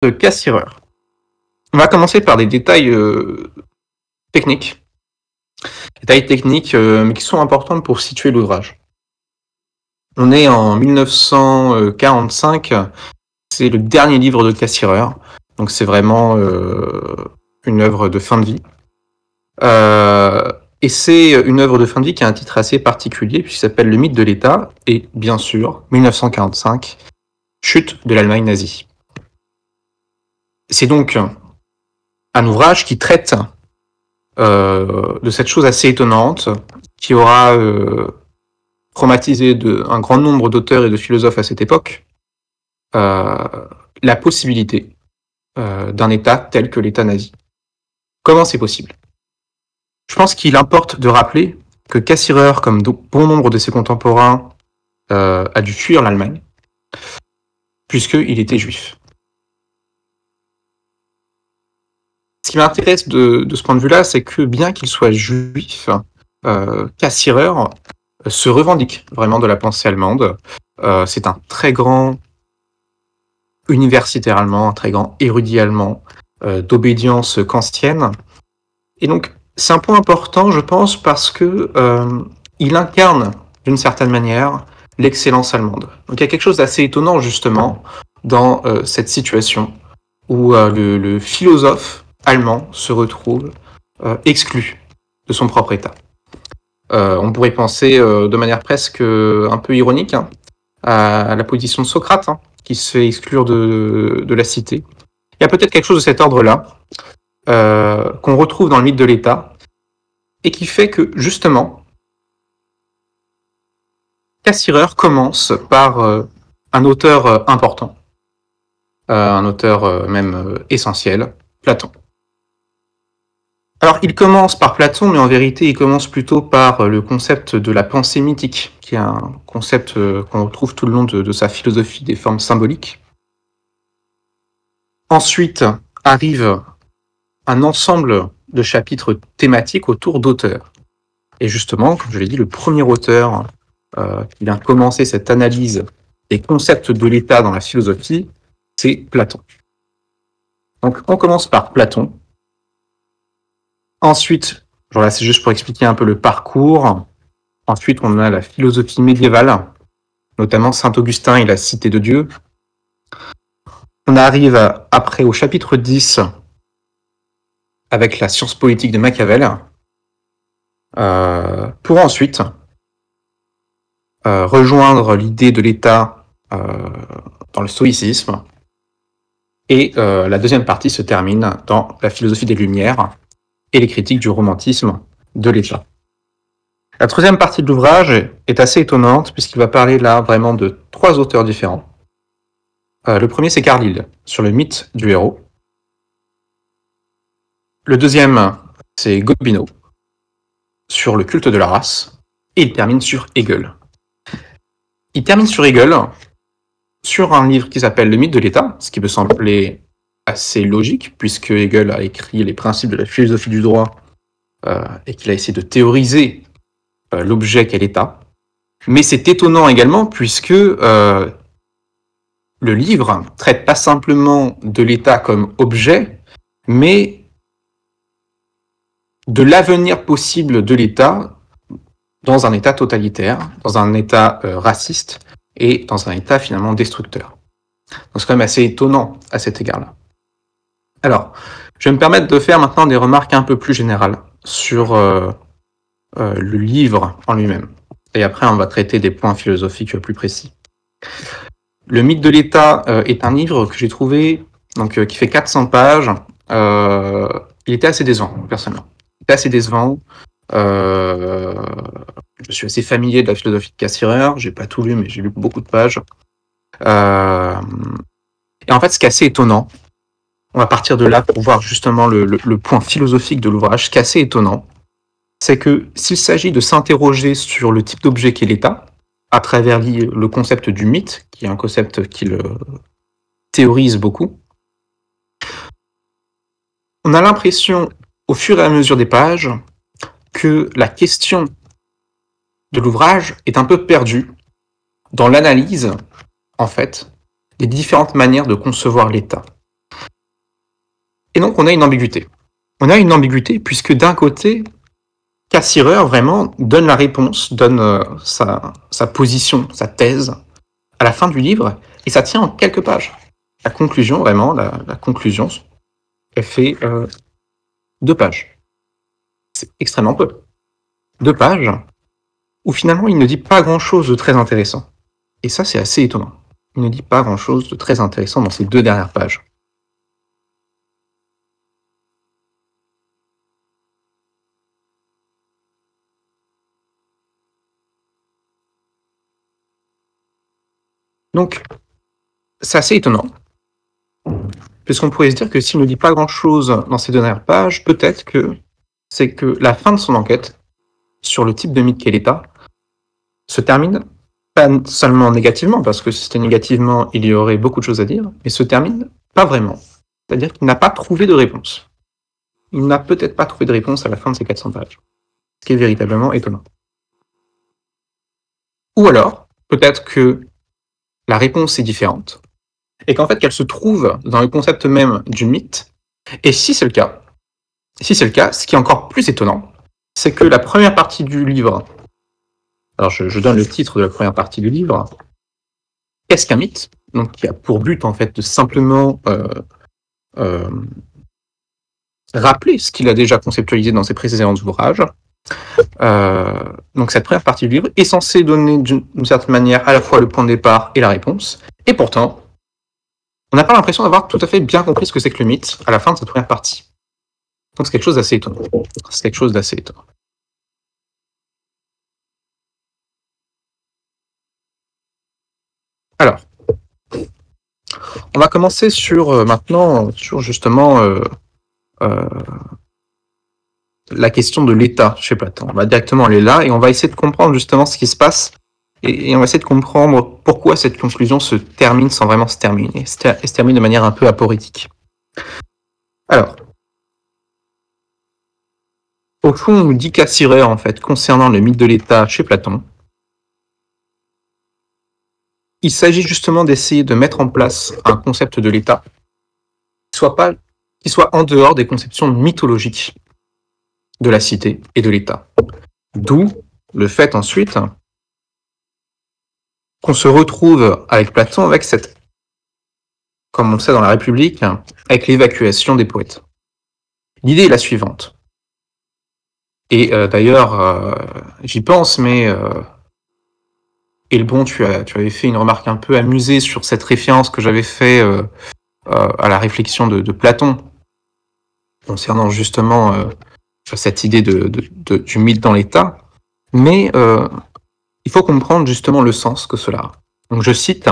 de Cassirer. On va commencer par des détails techniques. Détails techniques, mais qui sont importants pour situer l'ouvrage. On est en 1945, c'est le dernier livre de Cassirer, donc c'est vraiment une œuvre de fin de vie. Et c'est une œuvre de fin de vie qui a un titre assez particulier, puisqu'il s'appelle Le mythe de l'État, et bien sûr, 1945, chute de l'Allemagne nazie. C'est donc un ouvrage qui traite de cette chose assez étonnante, qui aura traumatisé un grand nombre d'auteurs et de philosophes à cette époque, la possibilité d'un État tel que l'État nazi. Comment c'est possible ? Je pense qu'il importe de rappeler que Cassirer, comme bon nombre de ses contemporains, a dû fuir l'Allemagne, puisqu'il était juif. Ce qui m'intéresse de ce point de vue-là, c'est que bien qu'il soit juif, Cassirer se revendique vraiment de la pensée allemande. C'est un très grand universitaire allemand, un très grand érudit allemand, d'obédience kantienne. Et donc, c'est un point important, je pense, parce que il incarne, d'une certaine manière, l'excellence allemande. Donc il y a quelque chose d'assez étonnant, justement, dans cette situation où le philosophe allemand se retrouve exclu de son propre État. On pourrait penser de manière presque un peu ironique à la position de Socrate, qui se fait exclure de la cité. Il y a peut-être quelque chose de cet ordre-là qu'on retrouve dans le mythe de l'État et qui fait que, justement, Cassirer commence par un auteur important, un auteur même essentiel, Platon. Alors, il commence par Platon, mais en vérité, il commence plutôt par le concept de la pensée mythique, qui est un concept qu'on retrouve tout le long de sa philosophie des formes symboliques. Ensuite, arrive un ensemble de chapitres thématiques autour d'auteurs. Et justement, comme je l'ai dit, le premier auteur qui vient commencer cette analyse des concepts de l'État dans la philosophie, c'est Platon. Donc, on commence par Platon. Ensuite, genre là, c'est juste pour expliquer un peu le parcours. Ensuite, on a la philosophie médiévale, notamment Saint-Augustin et la Cité de Dieu. On arrive après au chapitre 10 avec la science politique de Machiavel, pour ensuite rejoindre l'idée de l'État dans le stoïcisme. Et la deuxième partie se termine dans la philosophie des Lumières et les critiques du romantisme de l'État. La troisième partie de l'ouvrage est assez étonnante puisqu'il va parler là vraiment de trois auteurs différents. Le premier, c'est Carlyle, sur le mythe du héros. Le deuxième, c'est Gobineau, sur le culte de la race. Et il termine sur Hegel. Il termine sur Hegel, sur un livre qui s'appelle Le mythe de l'État, ce qui me semblait assez logique, puisque Hegel a écrit les principes de la philosophie du droit et qu'il a essayé de théoriser l'objet qu'est l'État. Mais c'est étonnant également, puisque le livre traite pas simplement de l'État comme objet, mais de l'avenir possible de l'État dans un État totalitaire, dans un État raciste et dans un État finalement destructeur. Donc c'est quand même assez étonnant à cet égard-là. Alors, je vais me permettre de faire maintenant des remarques un peu plus générales sur le livre en lui-même. Et après, on va traiter des points philosophiques plus précis. Le mythe de l'État est un livre que j'ai trouvé, donc, qui fait 400 pages. Il était assez décevant, personnellement. Il était assez décevant. Je suis assez familier de la philosophie de Cassirer. J'ai pas tout lu, mais j'ai lu beaucoup de pages. Et en fait, ce qui est assez étonnant, on va partir de là pour voir justement le point philosophique de l'ouvrage. Ce qui est assez étonnant, c'est que s'il s'agit de s'interroger sur le type d'objet qu'est l'État, à travers le concept du mythe, qui est un concept qu'il théorise beaucoup, on a l'impression, au fur et à mesure des pages, que la question de l'ouvrage est un peu perdue dans l'analyse, en fait, des différentes manières de concevoir l'État. Et donc on a une ambiguïté. On a une ambiguïté puisque d'un côté, Cassirer vraiment donne la réponse, donne sa position, sa thèse à la fin du livre, et ça tient en quelques pages. La conclusion, vraiment, la conclusion, elle fait 2 pages. C'est extrêmement peu. 2 pages où finalement il ne dit pas grand-chose de très intéressant. Et ça, c'est assez étonnant. Il ne dit pas grand-chose de très intéressant dans ces 2 dernières pages. Donc, c'est assez étonnant. Puisqu'on pourrait se dire que s'il ne dit pas grand-chose dans ces 2 dernières pages, peut-être que c'est que la fin de son enquête sur le type de mythe qu'est l'État se termine pas seulement négativement, parce que si c'était négativement, il y aurait beaucoup de choses à dire, mais se termine pas vraiment. C'est-à-dire qu'il n'a pas trouvé de réponse. Il n'a peut-être pas trouvé de réponse à la fin de ces 400 pages. Ce qui est véritablement étonnant. Ou alors, peut-être que la réponse est différente, et qu'en fait, qu'elle se trouve dans le concept même du mythe. Et si c'est le cas, ce qui est encore plus étonnant, c'est que la première partie du livre, alors je donne le titre de la première partie du livre, qu'est-ce qu'un mythe? Donc, qui a pour but en fait de simplement rappeler ce qu'il a déjà conceptualisé dans ses précédents ouvrages. Donc cette première partie du livre est censée donner d'une certaine manière à la fois le point de départ et la réponse, et pourtant, on n'a pas l'impression d'avoir tout à fait bien compris ce que c'est que le mythe à la fin de cette première partie. Donc c'est quelque chose d'assez étonnant. C'est quelque chose d'assez étonnant. Alors, on va commencer sur maintenant sur justement la question de l'État chez Platon. On va directement aller là et on va essayer de comprendre justement ce qui se passe et on va essayer de comprendre pourquoi cette conclusion se termine sans vraiment se terminer, se termine de manière un peu aporétique. Alors, au fond, on nous dit Cassirer, en fait, concernant le mythe de l'État chez Platon, il s'agit justement d'essayer de mettre en place un concept de l'État qui soit en dehors des conceptions mythologiques de la cité et de l'État. D'où le fait ensuite qu'on se retrouve avec Platon avec cette, comme on le sait dans la République, avec l'évacuation des poètes. L'idée est la suivante. Et d'ailleurs, j'y pense, mais Elbon, tu avais fait une remarque un peu amusée sur cette référence que j'avais fait à la réflexion de Platon concernant justement cette idée du mythe dans l'État. Mais il faut comprendre justement le sens que cela a. Donc je cite,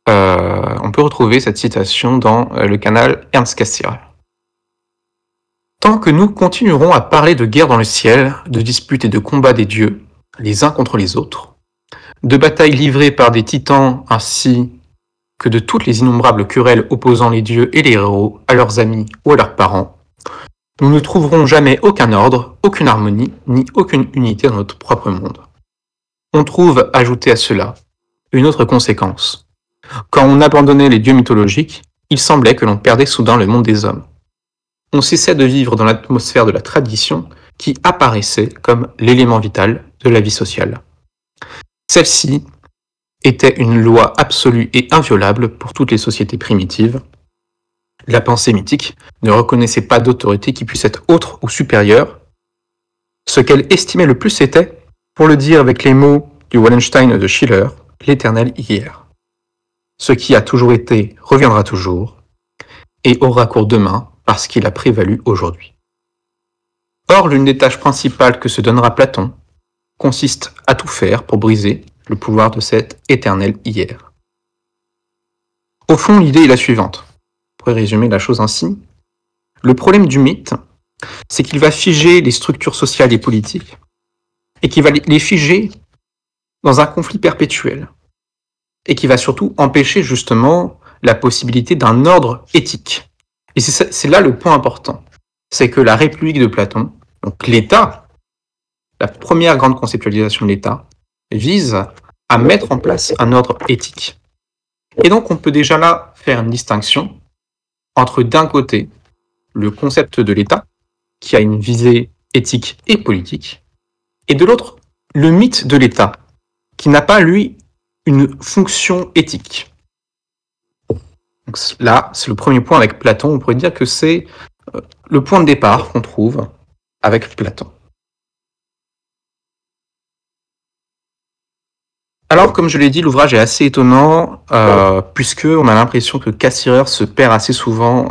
on peut retrouver cette citation dans le canal Ernst Cassirer. Tant que nous continuerons à parler de guerre dans le ciel, de disputes et de combats des dieux, les uns contre les autres, de batailles livrées par des titans ainsi que de toutes les innombrables querelles opposant les dieux et les héros à leurs amis ou à leurs parents, nous ne trouverons jamais aucun ordre, aucune harmonie, ni aucune unité dans notre propre monde. On trouve, ajouté à cela, une autre conséquence. Quand on abandonnait les dieux mythologiques, il semblait que l'on perdait soudain le monde des hommes. On cessait de vivre dans l'atmosphère de la tradition qui apparaissait comme l'élément vital de la vie sociale. Celle-ci était une loi absolue et inviolable pour toutes les sociétés primitives. La pensée mythique ne reconnaissait pas d'autorité qui puisse être autre ou supérieure. Ce qu'elle estimait le plus était, pour le dire avec les mots du Wallenstein de Schiller, l'éternel hier. Ce qui a toujours été reviendra toujours et aura cours demain parce qu'il a prévalu aujourd'hui. Or, l'une des tâches principales que se donnera Platon consiste à tout faire pour briser le pouvoir de cet éternel hier. Au fond, l'idée est la suivante. On pourrait résumer la chose ainsi. Le problème du mythe, c'est qu'il va figer les structures sociales et politiques et qu'il va les figer dans un conflit perpétuel et qui va surtout empêcher justement la possibilité d'un ordre éthique. Et c'est là le point important. C'est que la République de Platon, donc l'État, la première grande conceptualisation de l'État, vise à mettre en place un ordre éthique. Et donc on peut déjà là faire une distinction entre d'un côté le concept de l'État, qui a une visée éthique et politique, et de l'autre, le mythe de l'État, qui n'a pas, lui, une fonction éthique. Donc là, c'est le premier point avec Platon. On pourrait dire que c'est le point de départ qu'on trouve avec Platon. Alors, comme je l'ai dit, l'ouvrage est assez étonnant, puisqu'on a l'impression que Cassirer se perd assez souvent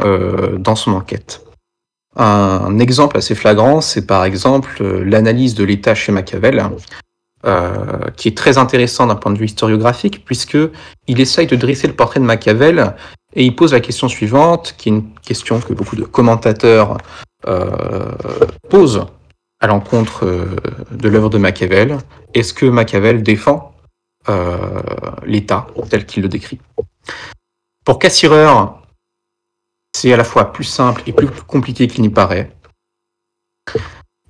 dans son enquête. Un exemple assez flagrant, c'est par exemple l'analyse de l'État chez Machiavel, qui est très intéressant d'un point de vue historiographique, puisqu'il essaye de dresser le portrait de Machiavel, et il pose la question suivante, qui est une question que beaucoup de commentateurs posent à l'encontre de l'œuvre de Machiavel. Est-ce que Machiavel défend l'État tel qu'il le décrit? Pour Cassirer, c'est à la fois plus simple et plus compliqué qu'il n'y paraît.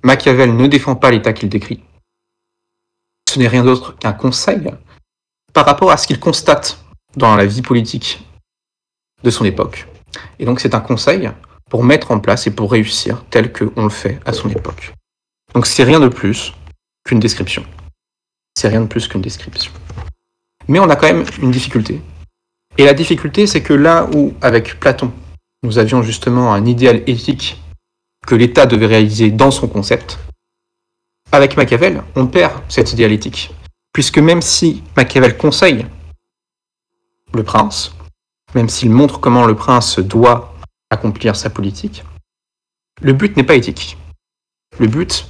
Machiavel ne défend pas l'État qu'il décrit. Ce n'est rien d'autre qu'un conseil par rapport à ce qu'il constate dans la vie politique de son époque. Et donc c'est un conseil pour mettre en place et pour réussir tel qu'on le fait à son époque. Donc c'est rien de plus qu'une description. C'est rien de plus qu'une description. Mais on a quand même une difficulté. Et la difficulté, c'est que là où, avec Platon, nous avions justement un idéal éthique que l'État devait réaliser dans son concept, avec Machiavel, on perd cet idéal éthique. Puisque même si Machiavel conseille le prince, même s'il montre comment le prince doit accomplir sa politique, le but n'est pas éthique. Le but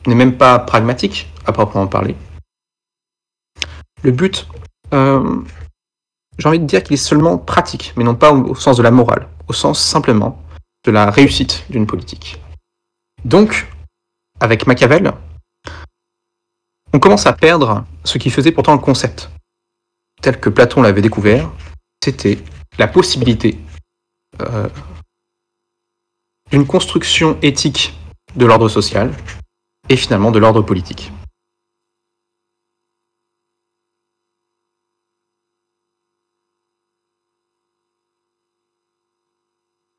n'est même pas pragmatique, à proprement parler. Le but, j'ai envie de dire qu'il est seulement pratique, mais non pas au sens de la morale, au sens simplement de la réussite d'une politique. Donc, avec Machiavel, on commence à perdre ce qui faisait pourtant le concept, tel que Platon l'avait découvert, c'était la possibilité d'une construction éthique de l'ordre social et finalement de l'ordre politique.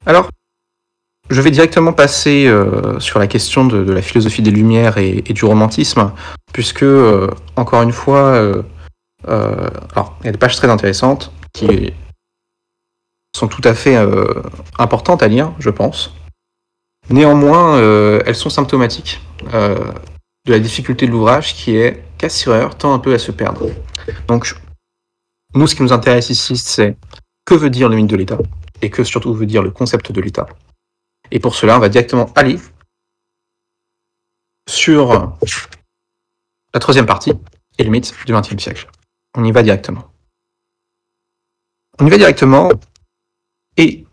Alors, je vais directement passer sur la question de la philosophie des Lumières et du romantisme, puisque, encore une fois, alors, il y a des pages très intéressantes qui sont tout à fait importantes à lire, je pense. Néanmoins, elles sont symptomatiques de la difficulté de l'ouvrage qui est Cassirer tend un peu à se perdre. Donc, nous, ce qui nous intéresse ici, c'est que veut dire le mythe de l'État et que surtout veut dire le concept de l'État. Et pour cela, on va directement aller sur la troisième partie et le mythe du XXe siècle. On y va directement. Et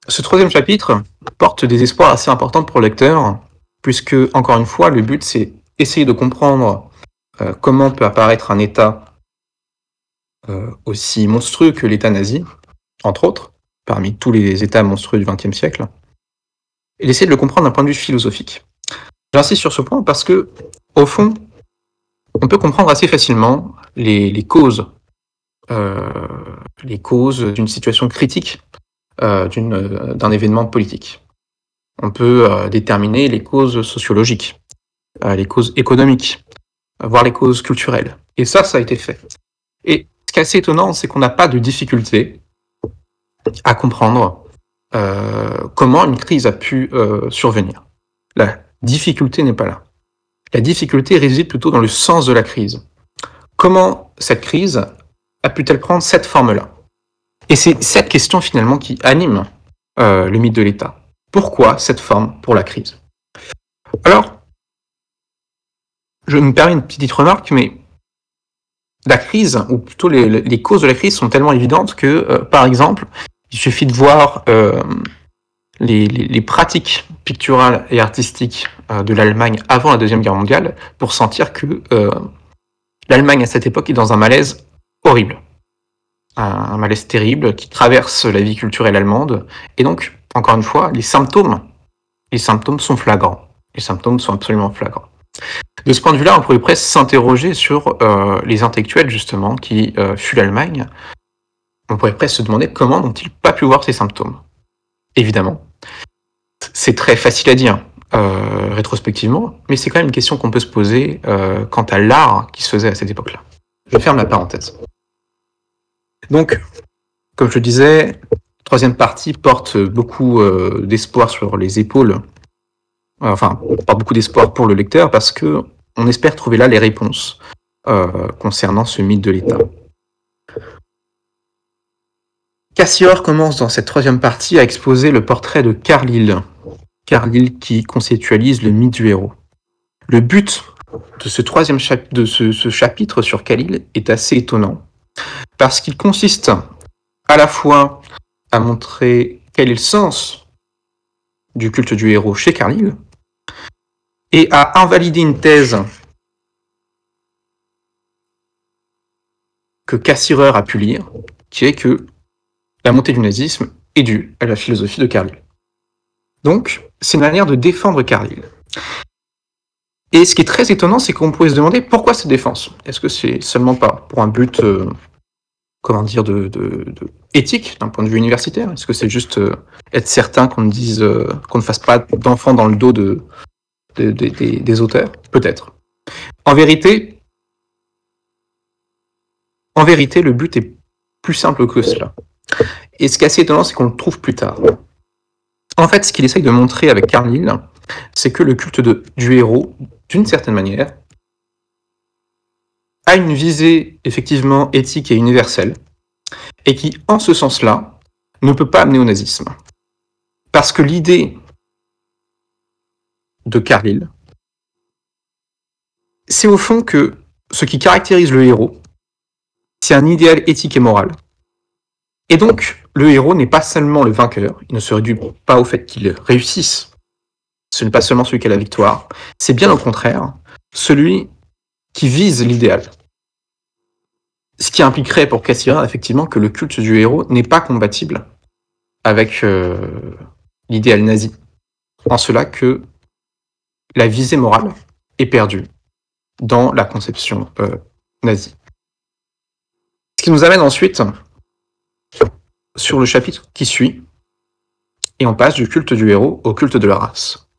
ce troisième chapitre porte des espoirs assez importants pour le lecteur, puisque, encore une fois, le but, c'est essayer de comprendre comment peut apparaître un État aussi monstrueux que l'État nazi, entre autres, parmi tous les États monstrueux du XXe siècle, et d'essayer de le comprendre d'un point de vue philosophique. J'insiste sur ce point parce que, au fond, on peut comprendre assez facilement les causes d'une situation critique d'un événement politique. On peut déterminer les causes sociologiques, les causes économiques, voire les causes culturelles. Et ça a été fait. Et ce qui est assez étonnant, c'est qu'on n'a pas de difficulté à comprendre comment une crise a pu survenir. La difficulté n'est pas là. La difficulté réside plutôt dans le sens de la crise. Comment cette crise a pu-t-elle prendre cette forme-là? Et c'est cette question finalement qui anime le mythe de l'État. Pourquoi cette forme pour la crise? Alors, je me permets une petite remarque, mais la crise, ou plutôt les causes de la crise sont tellement évidentes que, par exemple, il suffit de voir les pratiques picturales et artistiques de l'Allemagne avant la Deuxième Guerre mondiale pour sentir que l'Allemagne à cette époque est dans un malaise horrible. Un malaise terrible qui traverse la vie culturelle allemande. Et donc, encore une fois, les symptômes sont flagrants. Les symptômes sont absolument flagrants. De ce point de vue-là, on pourrait presque s'interroger sur les intellectuels, justement, qui fuient l'Allemagne. On pourrait presque se demander comment n'ont-ils pas pu voir ces symptômes. Évidemment, C'est très facile à dire rétrospectivement, mais c'est quand même une question qu'on peut se poser quant à l'art qui se faisait à cette époque-là. Je ferme la parenthèse. Donc, comme je le disais, troisième partie porte beaucoup d'espoir sur les épaules, enfin, porte beaucoup d'espoir pour le lecteur parce que on espère trouver là les réponses concernant ce mythe de l'État. Cassior commence dans cette troisième partie à exposer le portrait de Carlyle. Carlyle qui conceptualise le mythe du héros. Le but de ce troisième ce chapitre sur Carlyle est assez étonnant parce qu'il consiste à la fois à montrer quel est le sens du culte du héros chez Carlyle et à invalider une thèse que Cassirer a pu lire, qui est que la montée du nazisme est due à la philosophie de Carlyle. Donc, c'est une manière de défendre Carlyle. Et ce qui est très étonnant, c'est qu'on pourrait se demander pourquoi cette défense. Est-ce que c'est seulement pas pour un but, éthique, d'un point de vue universitaire? Est-ce que c'est juste être certain qu'on ne fasse pas d'enfants dans le dos des auteurs? Peut-être. En vérité, le but est plus simple que cela. Et ce qui est assez étonnant, c'est qu'on le trouve plus tard. En fait, ce qu'il essaye de montrer avec Carlyle, c'est que le culte du héros, d'une certaine manière, a une visée effectivement éthique et universelle, et qui, en ce sens-là, ne peut pas amener au nazisme. Parce que l'idée de Carlyle, c'est au fond que ce qui caractérise le héros, c'est un idéal éthique et moral. Et donc, le héros n'est pas seulement le vainqueur, il ne se réduit pas au fait qu'il réussisse. Ce n'est pas seulement celui qui a la victoire, c'est bien au contraire celui qui vise l'idéal. Ce qui impliquerait pour Cassirer, effectivement, que le culte du héros n'est pas compatible avec l'idéal nazi. En cela que la visée morale est perdue dans la conception nazie. Ce qui nous amène ensuite sur le chapitre qui suit, et on passe du culte du héros au culte de la race.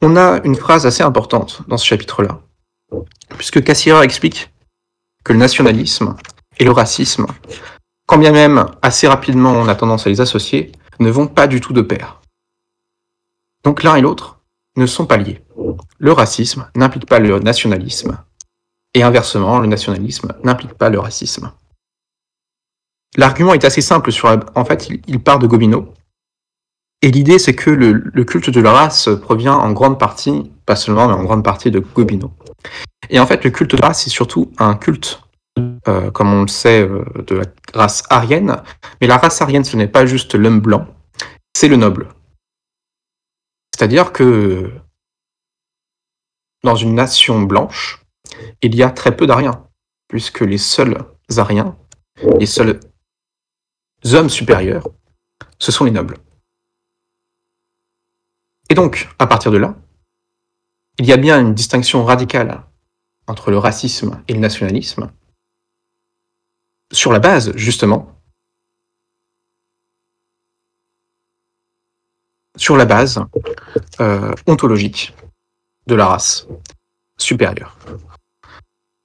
On a une phrase assez importante dans ce chapitre-là, puisque Cassirer explique que le nationalisme et le racisme, quand bien même assez rapidement on a tendance à les associer, ne vont pas du tout de pair. Donc l'un et l'autre ne sont pas liés. Le racisme n'implique pas le nationalisme, et inversement, le nationalisme n'implique pas le racisme. L'argument est assez simple, en fait, il part de Gobineau, et l'idée c'est que le culte de la race provient en grande partie, pas seulement, mais en grande partie de Gobineau. Et en fait, le culte de la race, c'est surtout un culte, comme on le sait, de la race aryenne, mais la race aryenne, ce n'est pas juste l'homme blanc, c'est le noble. C'est-à-dire que dans une nation blanche, il y a très peu d'Aryens, puisque les seuls Aryens, les seuls hommes supérieurs, ce sont les nobles. Et donc, à partir de là, il y a bien une distinction radicale entre le racisme et le nationalisme, sur la base, justement, ontologique de la race supérieure.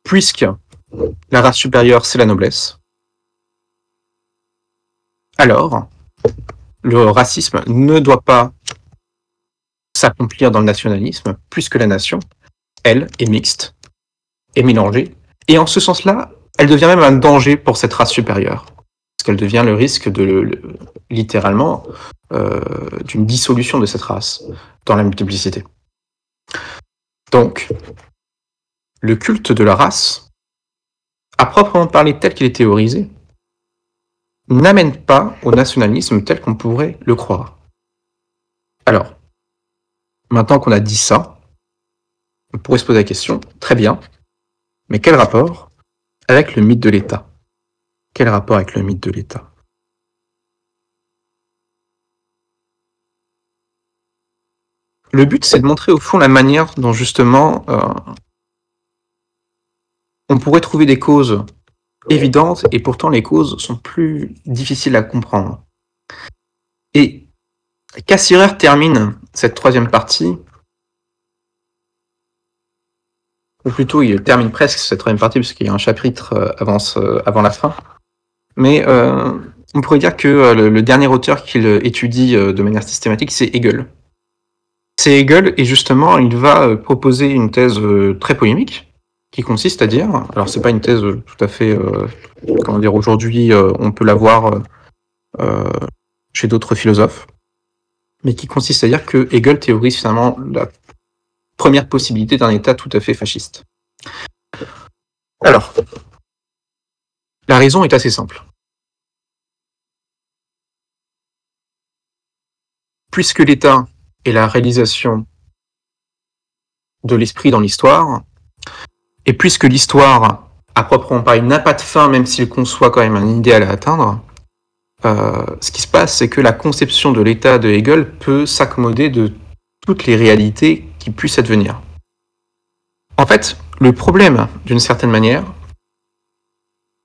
Puisque la race supérieure, c'est la noblesse, alors le racisme ne doit pas s'accomplir dans le nationalisme, puisque la nation, elle, est mixte, est mélangée, et en ce sens-là, elle devient même un danger pour cette race supérieure, parce qu'elle devient le risque littéralement, d'une dissolution de cette race dans la multiplicité. Donc, le culte de la race, à proprement parler tel qu'il est théorisé, n'amène pas au nationalisme tel qu'on pourrait le croire. Alors, maintenant qu'on a dit ça, on pourrait se poser la question, très bien, mais quel rapport avec le mythe de l'État? Quel rapport avec le mythe de l'État? Le but, c'est de montrer au fond la manière dont justement on pourrait trouver des causes évidentes et pourtant les causes sont plus difficiles à comprendre. Et Cassirer termine cette troisième partie, ou plutôt il termine presque cette troisième partie, puisqu'il y a un chapitre avant la fin. Mais on pourrait dire que le dernier auteur qu'il étudie de manière systématique, c'est Hegel. C'est Hegel, et justement, il va proposer une thèse très polémique, qui consiste à dire, alors c'est pas une thèse tout à fait, comment dire, aujourd'hui on peut la voir chez d'autres philosophes, mais qui consiste à dire que Hegel théorise finalement la première possibilité d'un État tout à fait fasciste. Alors, la raison est assez simple. Puisque l'État est la réalisation de l'esprit dans l'histoire, et puisque l'histoire, à proprement parler, n'a pas de fin, même s'il conçoit quand même un idéal à atteindre, ce qui se passe, c'est que la conception de l'État de Hegel peut s'accommoder de toutes les réalités qui puissent advenir. En fait, le problème, d'une certaine manière,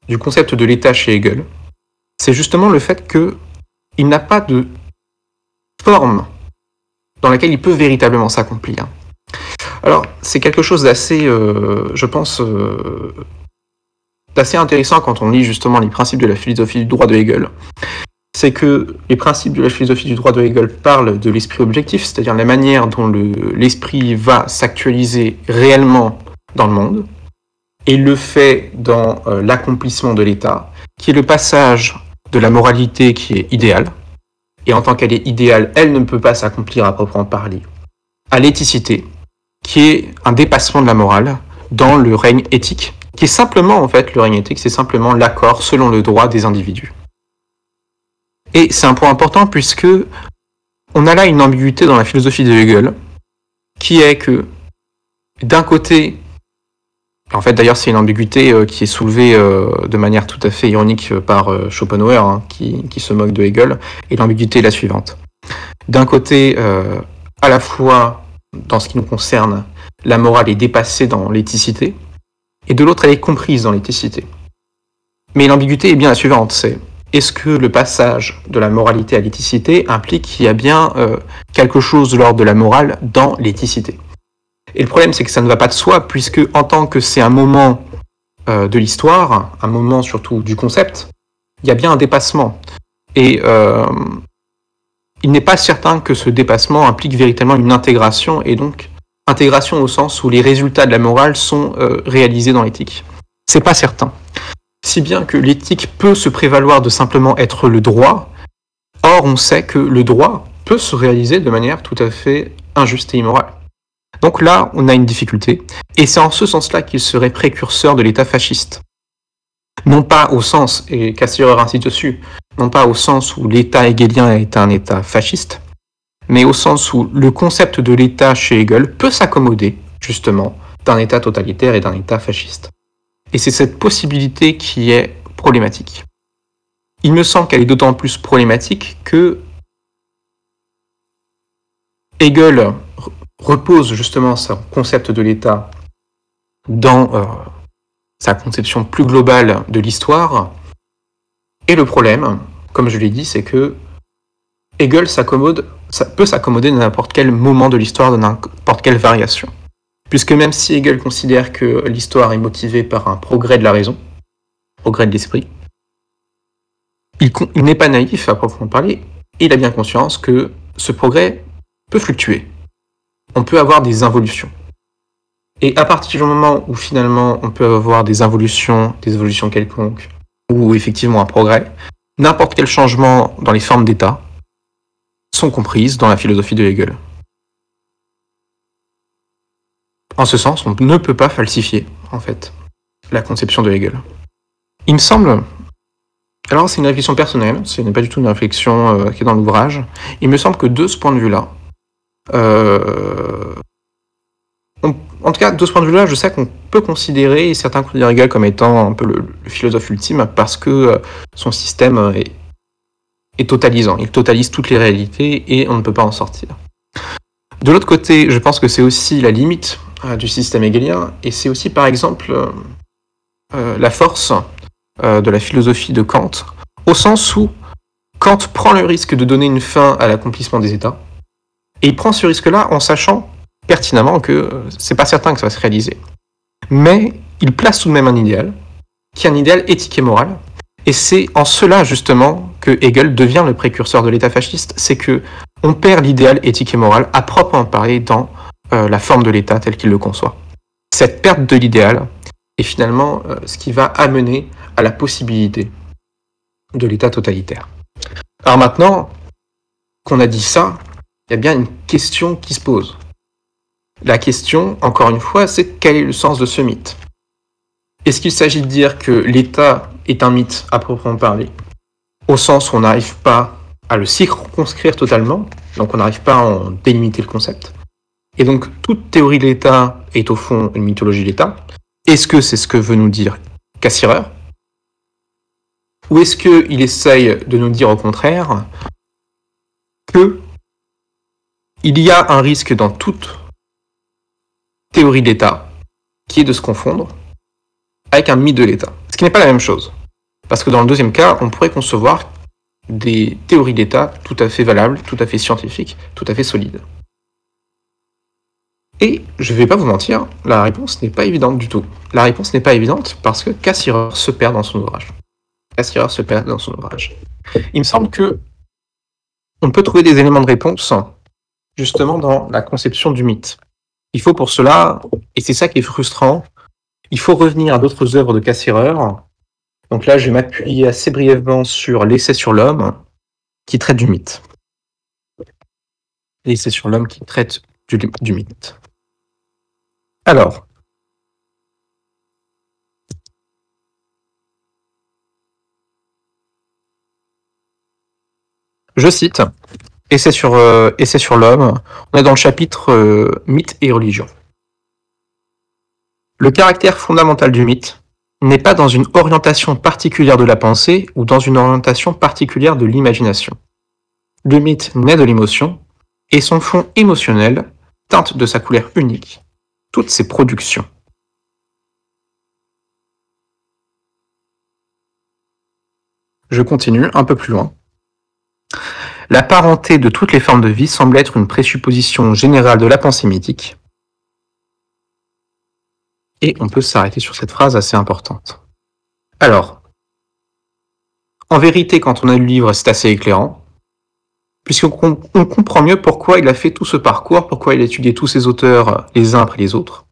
du concept de l'État chez Hegel, c'est justement le fait qu'il n'a pas de forme dans laquelle il peut véritablement s'accomplir. Alors, c'est quelque chose d'assez, je pense, d'assez intéressant quand on lit justement les principes de la philosophie du droit de Hegel. C'est que les principes de la philosophie du droit de Hegel parlent de l'esprit objectif, c'est-à-dire la manière dont l'esprit va s'actualiser réellement dans le monde, et il le fait dans l'accomplissement de l'État, qui est le passage de la moralité qui est idéale, et en tant qu'elle est idéale, elle ne peut pas s'accomplir à proprement parler, à l'éthicité, qui est un dépassement de la morale dans le règne éthique, qui est simplement, en fait, le règne éthique, c'est simplement l'accord selon le droit des individus. Et c'est un point important puisque on a là une ambiguïté dans la philosophie de Hegel, qui est que, d'un côté, en fait d'ailleurs c'est une ambiguïté qui est soulevée de manière tout à fait ironique par Schopenhauer, qui se moque de Hegel, et l'ambiguïté est la suivante. D'un côté, à la fois, dans ce qui nous concerne, la morale est dépassée dans l'éthicité, et de l'autre elle est comprise dans l'éthicité. Mais l'ambiguïté est bien la suivante, c'est est-ce que le passage de la moralité à l'éthicité implique qu'il y a bien quelque chose de l'ordre de la morale dans l'éthicité? Et le problème, c'est que ça ne va pas de soi, puisque en tant que c'est un moment de l'histoire, un moment surtout du concept, il y a bien un dépassement. Et il n'est pas certain que ce dépassement implique véritablement une intégration, et donc intégration au sens où les résultats de la morale sont réalisés dans l'éthique. C'est pas certain. Si bien que l'éthique peut se prévaloir de simplement être le droit, or on sait que le droit peut se réaliser de manière tout à fait injuste et immorale. Donc là, on a une difficulté, et c'est en ce sens-là qu'il serait précurseur de l'État fasciste. Non pas au sens, et Cassirer insiste dessus, non pas au sens où l'État hegelien est un État fasciste, mais au sens où le concept de l'État chez Hegel peut s'accommoder, justement, d'un État totalitaire et d'un État fasciste. Et c'est cette possibilité qui est problématique. Il me semble qu'elle est d'autant plus problématique que Hegel repose justement son concept de l'État dans sa conception plus globale de l'histoire. Et le problème, comme je l'ai dit, c'est que Hegel peut s'accommoder de n'importe quel moment de l'histoire, de n'importe quelle variation. Puisque même si Hegel considère que l'histoire est motivée par un progrès de la raison, progrès de l'esprit, il n'est pas naïf à proprement parler, et il a bien conscience que ce progrès peut fluctuer. On peut avoir des involutions. Et à partir du moment où finalement on peut avoir des évolutions quelconques, ou effectivement un progrès, n'importe quel changement dans les formes d'État sont comprises dans la philosophie de Hegel. En ce sens, on ne peut pas falsifier, en fait, la conception de Hegel. Il me semble, alors c'est une réflexion personnelle, ce n'est pas du tout une réflexion qui est dans l'ouvrage, il me semble que de ce point de vue-là, en tout cas, de ce point de vue-là, je sais qu'on peut considérer, certains considèrent Hegel comme étant un peu le philosophe ultime, parce que son système est totalisant, il totalise toutes les réalités et on ne peut pas en sortir. De l'autre côté, je pense que c'est aussi la limite du système hegelien, et c'est aussi par exemple la force de la philosophie de Kant, au sens où Kant prend le risque de donner une fin à l'accomplissement des États, et il prend ce risque-là en sachant pertinemment que c'est pas certain que ça va se réaliser. Mais il place tout de même un idéal, qui est un idéal éthique et moral, et c'est en cela justement que Hegel devient le précurseur de l'État fasciste, c'est que on perd l'idéal éthique et moral à proprement parler dans la forme de l'État tel qu'il le conçoit. Cette perte de l'idéal est finalement ce qui va amener à la possibilité de l'État totalitaire. Alors maintenant qu'on a dit ça, il y a bien une question qui se pose. La question, encore une fois, c'est quel est le sens de ce mythe ? Est-ce qu'il s'agit de dire que l'État est un mythe à proprement parler, au sens où on n'arrive pas à le circonscrire totalement, donc on n'arrive pas à en délimiter le concept, et donc toute théorie de l'État est au fond une mythologie de l'État? Est-ce que c'est ce que veut nous dire Cassirer? Ou est-ce qu'il essaye de nous dire au contraire que il y a un risque dans toute théorie de l'État qui est de se confondre avec un mythe de l'État, ce qui n'est pas la même chose. Parce que dans le deuxième cas, on pourrait concevoir des théories d'État tout à fait valables, tout à fait scientifiques, tout à fait solides. Et je ne vais pas vous mentir, la réponse n'est pas évidente du tout. La réponse n'est pas évidente parce que Cassirer se perd dans son ouvrage. Cassirer se perd dans son ouvrage. Il me semble que on peut trouver des éléments de réponse justement dans la conception du mythe. Il faut pour cela, et c'est ça qui est frustrant, il faut revenir à d'autres œuvres de Cassirer. Donc là, je vais m'appuyer assez brièvement sur l'Essai sur l'homme, qui traite du mythe. L'Essai sur l'homme qui traite du mythe. Alors, je cite, Essai sur l'homme, on est dans le chapitre mythe et religion. Le caractère fondamental du mythe n'est pas dans une orientation particulière de la pensée ou dans une orientation particulière de l'imagination. Le mythe naît de l'émotion, et son fond émotionnel teinte de sa couleur unique toutes ses productions. Je continue un peu plus loin. La parenté de toutes les formes de vie semble être une présupposition générale de la pensée mythique. Et on peut s'arrêter sur cette phrase assez importante. Alors, en vérité, quand on a lu le livre, c'est assez éclairant, puisqu'on comprend mieux pourquoi il a fait tout ce parcours, pourquoi il a étudié tous ces auteurs les uns après les autres,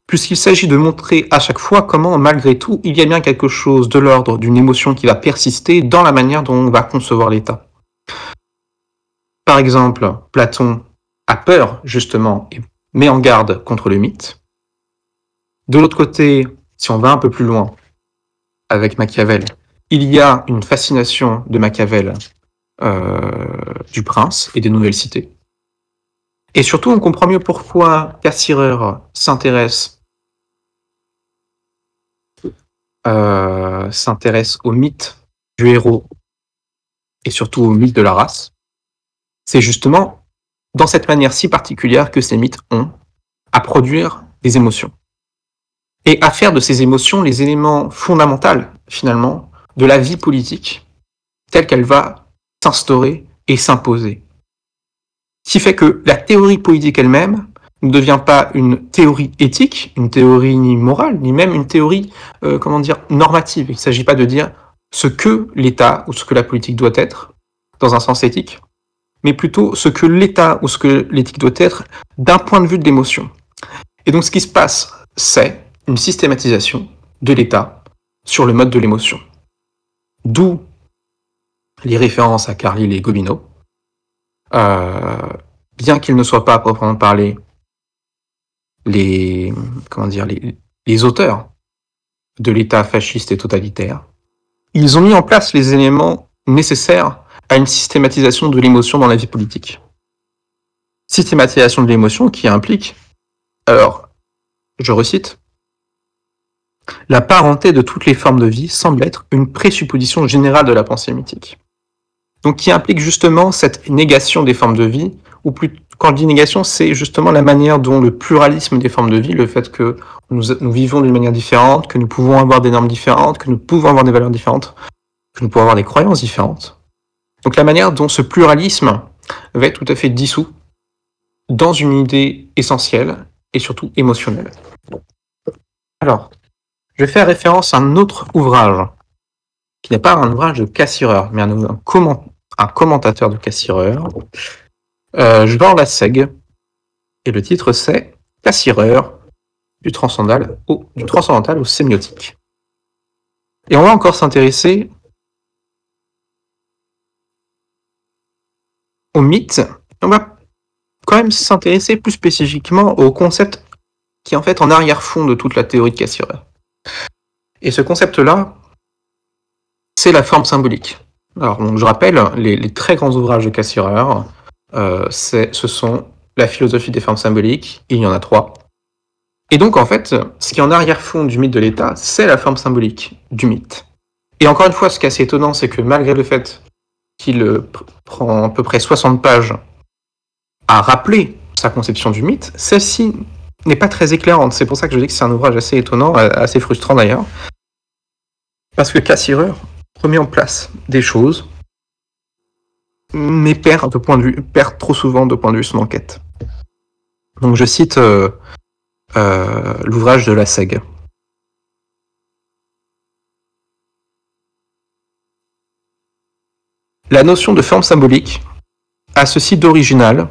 puisqu'il s'agit de montrer à chaque fois comment, malgré tout, il y a bien quelque chose de l'ordre d'une émotion qui va persister dans la manière dont on va concevoir l'État. Par exemple, Platon a peur, justement, et met en garde contre le mythe. De l'autre côté, si on va un peu plus loin, avec Machiavel, il y a une fascination de Machiavel du prince et des nouvelles cités. Et surtout, on comprend mieux pourquoi Cassirer s'intéresse au mythe du héros et surtout au mythe de la race. C'est justement dans cette manière si particulière que ces mythes ont à produire des émotions. Et à faire de ces émotions les éléments fondamentaux, finalement, de la vie politique, telle qu'elle va s'instaurer et s'imposer. Ce qui fait que la théorie politique elle-même ne devient pas une théorie éthique, une théorie ni morale, ni même une théorie, normative. Il ne s'agit pas de dire ce que l'État ou ce que la politique doit être, dans un sens éthique, mais plutôt ce que l'État ou ce que l'éthique doit être d'un point de vue de l'émotion. Et donc ce qui se passe, c'est une systématisation de l'État sur le mode de l'émotion. D'où les références à Carlyle et Gobineau, bien qu'ils ne soient pas à proprement parler les auteurs de l'État fasciste et totalitaire, ils ont mis en place les éléments nécessaires à une systématisation de l'émotion dans la vie politique. Systématisation de l'émotion qui implique, alors, je recite, la parenté de toutes les formes de vie semble être une présupposition générale de la pensée mythique. Donc qui implique justement cette négation des formes de vie, ou plus, quand je dis négation, c'est justement la manière dont le pluralisme des formes de vie, le fait que nous vivons d'une manière différente, que nous pouvons avoir des normes différentes, que nous pouvons avoir des valeurs différentes, que nous pouvons avoir des croyances différentes, Donc la manière dont ce pluralisme va être tout à fait dissous dans une idée essentielle et surtout émotionnelle. Alors, je vais faire référence à un autre ouvrage, qui n'est pas un ouvrage de Cassirer, mais un commentateur de Cassirer, Jean Lassague, et le titre c'est « Cassirer, du transcendantal au sémiotique ». Et on va encore s'intéresser au mythe, on va quand même s'intéresser plus spécifiquement au concept qui est en fait en arrière-fond de toute la théorie de Cassirer. Et ce concept-là, c'est la forme symbolique. Alors, donc, je rappelle, les très grands ouvrages de Cassirer, ce sont la philosophie des formes symboliques, il y en a 3. Et donc, en fait, ce qui est en arrière-fond du mythe de l'État, c'est la forme symbolique du mythe. Et encore une fois, ce qui est assez étonnant, c'est que malgré le fait qu'il prend à peu près 60 pages à rappeler sa conception du mythe, celle-ci n'est pas très éclairante. C'est pour ça que je dis que c'est un ouvrage assez étonnant, assez frustrant d'ailleurs. Parce que Cassirer remet en place des choses, mais perd trop souvent de point de vue son enquête. Donc je cite l'ouvrage de Lassague. La notion de forme symbolique a ceci d'original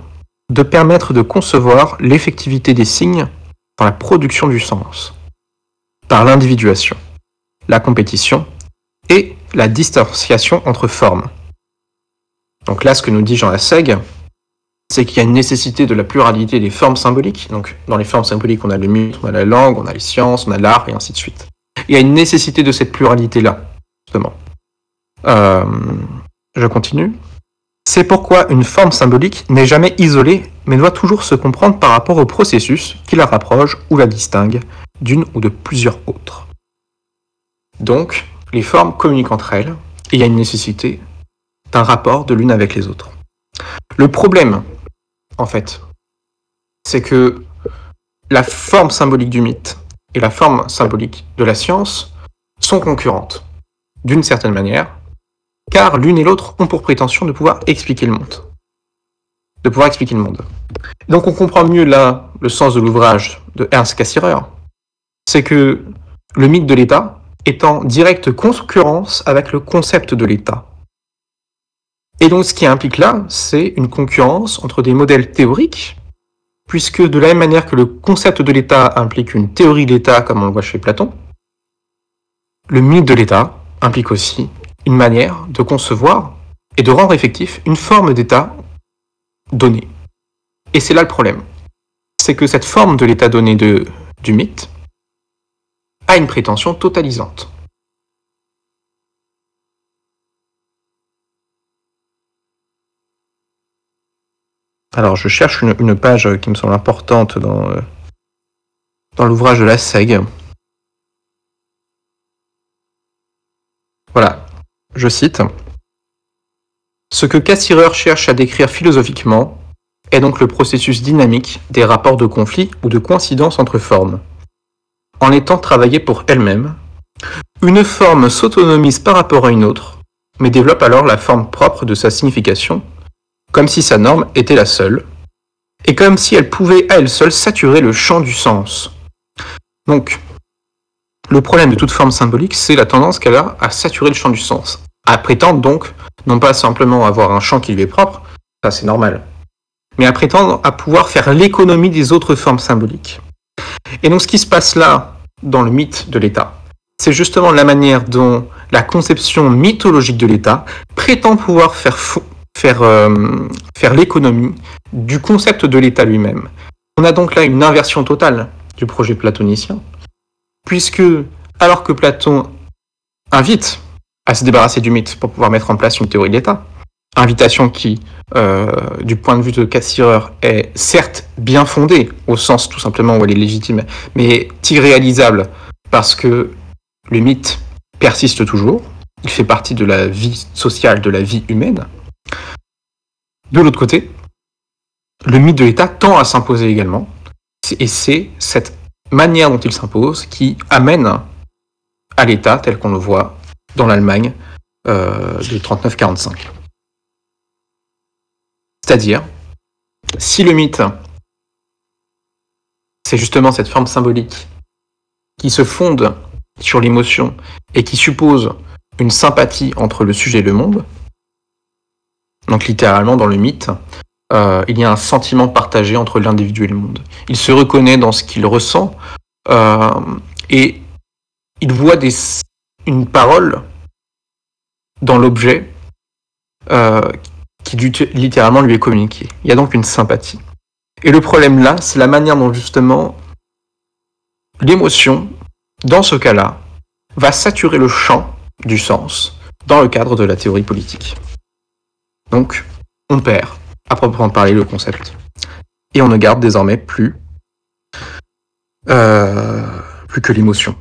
de permettre de concevoir l'effectivité des signes dans la production du sens, par l'individuation, la compétition et la distanciation entre formes. Donc là, ce que nous dit Jean Lassague, c'est qu'il y a une nécessité de la pluralité des formes symboliques. Donc dans les formes symboliques, on a le mythe, on a la langue, on a les sciences, on a l'art, et ainsi de suite. Il y a une nécessité de cette pluralité-là, justement. Je continue. C'est pourquoi une forme symbolique n'est jamais isolée, mais doit toujours se comprendre par rapport au processus qui la rapproche ou la distingue d'une ou de plusieurs autres. Donc, les formes communiquent entre elles, et il y a une nécessité d'un rapport de l'une avec les autres. Le problème, en fait, c'est que la forme symbolique du mythe et la forme symbolique de la science sont concurrentes, d'une certaine manière, car l'une et l'autre ont pour prétention de pouvoir expliquer le monde. Donc on comprend mieux là le sens de l'ouvrage de Ernst Cassirer, c'est que le mythe de l'État est en directe concurrence avec le concept de l'État. Et donc ce qui implique là, c'est une concurrence entre des modèles théoriques, puisque de la même manière que le concept de l'État implique une théorie de l'État, comme on le voit chez Platon, le mythe de l'État implique aussi une manière de concevoir et de rendre effectif une forme d'État donnée. Et c'est là le problème. C'est que cette forme de l'État donné du mythe a une prétention totalisante. Alors je cherche une page qui me semble importante dans l'ouvrage de Lassague. Voilà. Je cite, « Ce que Cassirer cherche à décrire philosophiquement est donc le processus dynamique des rapports de conflit ou de coïncidence entre formes. En étant travaillée pour elle-même, une forme s'autonomise par rapport à une autre, mais développe alors la forme propre de sa signification, comme si sa norme était la seule, et comme si elle pouvait à elle seule saturer le champ du sens. » Donc, le problème de toute forme symbolique, c'est la tendance qu'elle a à saturer le champ du sens, à prétendre donc, non pas simplement avoir un champ qui lui est propre, ça c'est normal, mais à prétendre à pouvoir faire l'économie des autres formes symboliques. Et donc ce qui se passe là, dans le mythe de l'État, c'est justement la manière dont la conception mythologique de l'État prétend pouvoir faire l'économie du concept de l'État lui-même. On a donc là une inversion totale du projet platonicien, puisque, alors que Platon invite à se débarrasser du mythe pour pouvoir mettre en place une théorie de l'État, invitation qui, du point de vue de Cassirer, est certes bien fondée, au sens tout simplement où elle est légitime, mais irréalisable parce que le mythe persiste toujours, il fait partie de la vie sociale, de la vie humaine. De l'autre côté, le mythe de l'État tend à s'imposer également, et c'est cette manière dont il s'impose qui amène à l'État tel qu'on le voit dans l'Allemagne de 39-45. C'est-à-dire, si le mythe, c'est justement cette forme symbolique qui se fonde sur l'émotion et qui suppose une sympathie entre le sujet et le monde, donc littéralement dans le mythe, il y a un sentiment partagé entre l'individu et le monde. Il se reconnaît dans ce qu'il ressent et il voit une parole dans l'objet qui littéralement lui est communiqué. Il y a donc une sympathie. Et le problème là, c'est la manière dont justement l'émotion, dans ce cas-là, va saturer le champ du sens dans le cadre de la théorie politique. Donc, on perd, à proprement parler, le concept. Et on ne garde désormais plus que l'émotion.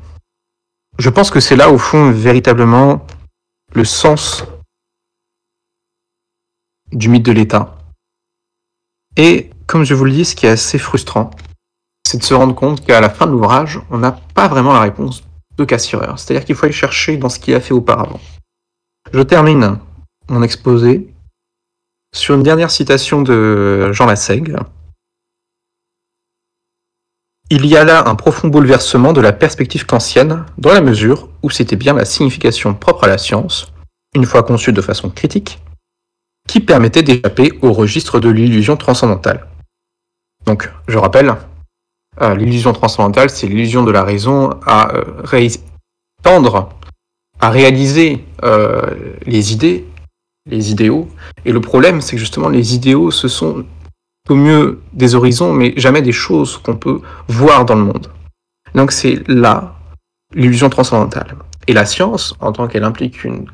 Je pense que c'est là, au fond, véritablement le sens du mythe de l'État. Et, comme je vous le dis, ce qui est assez frustrant, c'est de se rendre compte qu'à la fin de l'ouvrage, on n'a pas vraiment la réponse de Cassirer. C'est-à-dire qu'il faut aller chercher dans ce qu'il a fait auparavant. Je termine mon exposé sur une dernière citation de Jean Lassègue. Il y a là un profond bouleversement de la perspective kantienne, dans la mesure où c'était bien la signification propre à la science, une fois conçue de façon critique, qui permettait d'échapper au registre de l'illusion transcendantale. Donc, je rappelle, l'illusion transcendantale, c'est l'illusion de la raison à tendre à réaliser les idées, les idéaux. Et le problème, c'est que justement, les idéaux, ce sont au mieux des horizons, mais jamais des choses qu'on peut voir dans le monde. Donc c'est là l'illusion transcendantale. Et la science, en tant qu'elle implique une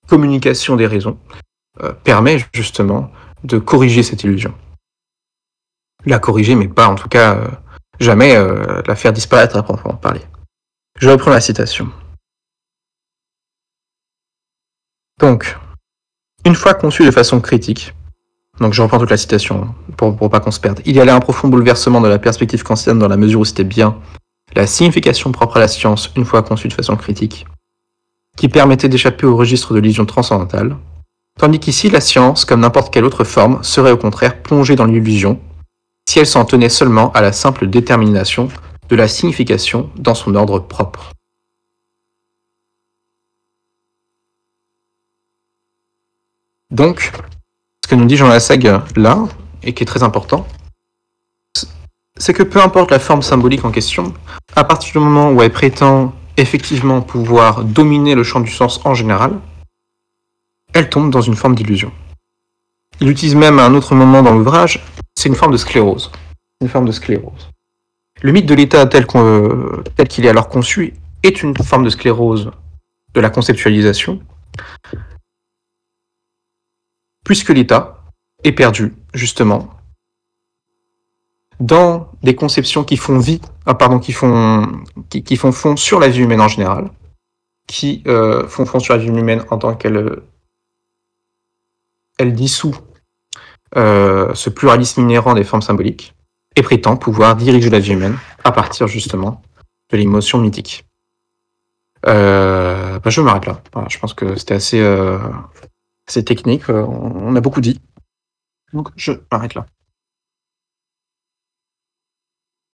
communication des raisons, permet justement de corriger cette illusion. La corriger, mais pas en tout cas jamais la faire disparaître à proprement parler. Je reprends la citation. Donc, une fois conçue de façon critique, donc je reprends toute la citation pour pas qu'on se perde, il y a là un profond bouleversement de la perspective kantienne dans la mesure où c'était bien la signification propre à la science, une fois conçue de façon critique, qui permettait d'échapper au registre de l'illusion transcendantale, tandis qu'ici la science, comme n'importe quelle autre forme, serait au contraire plongée dans l'illusion, si elle s'en tenait seulement à la simple détermination de la signification dans son ordre propre. Donc, ce que nous dit Jean Lassègue là, et qui est très important, c'est que peu importe la forme symbolique en question, à partir du moment où elle prétend effectivement pouvoir dominer le champ du sens en général, elle tombe dans une forme d'illusion. Il utilise même à un autre moment dans l'ouvrage, c'est une forme de sclérose. Une forme de sclérose. Le mythe de l'État tel qu'il est alors conçu est une forme de sclérose de la conceptualisation, puisque l'État est perdu, justement, dans des conceptions qui font fond sur la vie humaine en général, qui font fond sur la vie humaine en tant qu'elle dissout ce pluralisme inhérent des formes symboliques, et prétend pouvoir diriger la vie humaine à partir, justement, de l'émotion mythique. Je m'arrête là. Voilà, je pense que c'était assez technique. On a beaucoup dit. Donc, je m'arrête là.